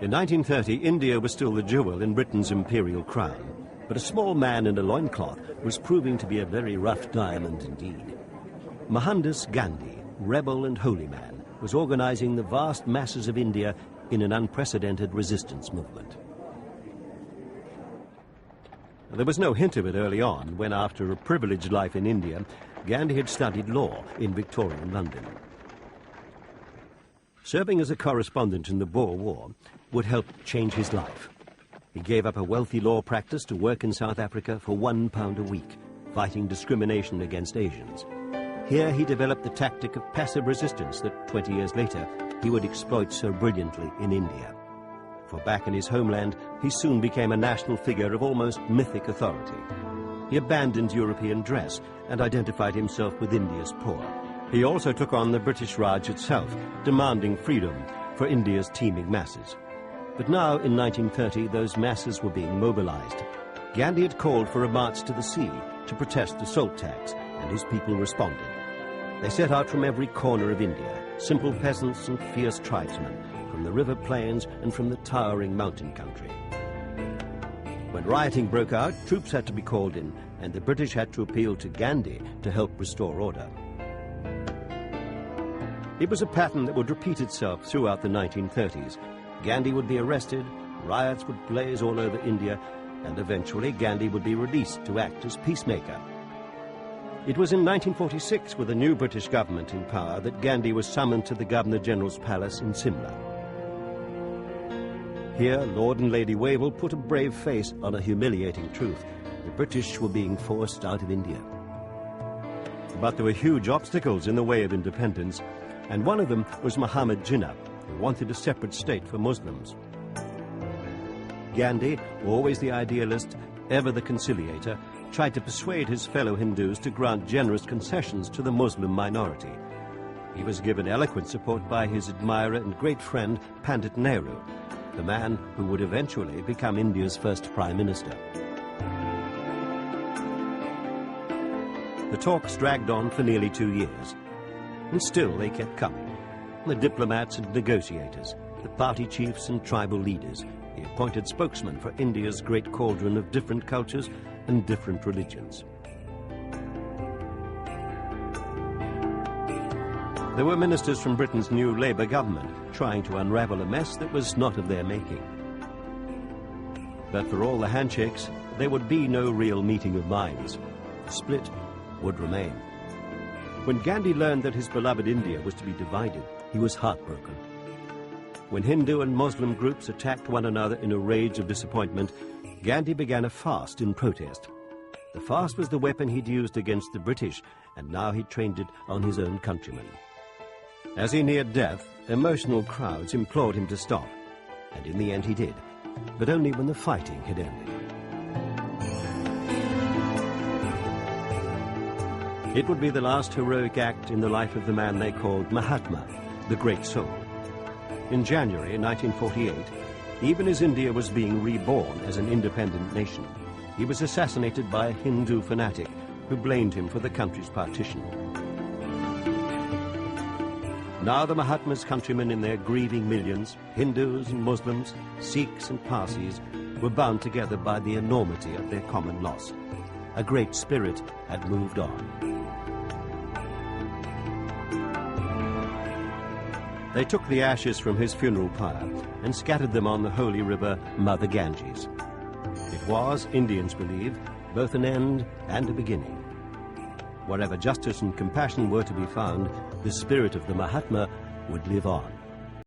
In 1930, India was still the jewel in Britain's imperial crown, but a small man in a loincloth was proving to be a very rough diamond indeed. Mohandas Gandhi, rebel and holy man, was organizing the vast masses of India in an unprecedented resistance movement. There was no hint of it early on when, after a privileged life in India, Gandhi had studied law in Victorian London. Serving as a correspondent in the Boer War would help change his life. He gave up a wealthy law practice to work in South Africa for £1 a week, fighting discrimination against Asians. Here he developed the tactic of passive resistance that 20 years later he would exploit so brilliantly in India. For back in his homeland, he soon became a national figure of almost mythic authority. He abandoned European dress and identified himself with India's poor. He also took on the British Raj itself, demanding freedom for India's teeming masses. But now, in 1930, those masses were being mobilized. Gandhi had called for a march to the sea to protest the salt tax, and his people responded. They set out from every corner of India, simple peasants and fierce tribesmen, from the river plains and from the towering mountain country. When rioting broke out, troops had to be called in, and the British had to appeal to Gandhi to help restore order. It was a pattern that would repeat itself throughout the 1930s. Gandhi would be arrested, riots would blaze all over India, and eventually Gandhi would be released to act as peacemaker. It was in 1946, with a new British government in power, that Gandhi was summoned to the Governor-General's palace in Simla. Here, Lord and Lady Wavell put a brave face on a humiliating truth. The British were being forced out of India. But there were huge obstacles in the way of independence, and one of them was Muhammad Jinnah, who wanted a separate state for Muslims. Gandhi, always the idealist, ever the conciliator, tried to persuade his fellow Hindus to grant generous concessions to the Muslim minority. He was given eloquent support by his admirer and great friend Pandit Nehru, the man who would eventually become India's first Prime Minister. The talks dragged on for nearly 2 years, and still they kept coming. The diplomats and negotiators, the party chiefs and tribal leaders, the appointed spokesman for India's great cauldron of different cultures and different religions. There were ministers from Britain's new Labour government trying to unravel a mess that was not of their making. But for all the handshakes, there would be no real meeting of minds. The split would remain. When Gandhi learned that his beloved India was to be divided, he was heartbroken. When Hindu and Muslim groups attacked one another in a rage of disappointment, Gandhi began a fast in protest. The fast was the weapon he'd used against the British, and now he trained it on his own countrymen. As he neared death, emotional crowds implored him to stop, and in the end he did, but only when the fighting had ended. It would be the last heroic act in the life of the man they called Mahatma, the Great Soul. In January 1948, even as India was being reborn as an independent nation, he was assassinated by a Hindu fanatic who blamed him for the country's partition. Now the Mahatma's countrymen in their grieving millions, Hindus and Muslims, Sikhs and Parsis, were bound together by the enormity of their common loss. A great spirit had moved on. They took the ashes from his funeral pyre and scattered them on the holy river Mother Ganges. It was, Indians believe, both an end and a beginning. Wherever justice and compassion were to be found, the spirit of the Mahatma would live on.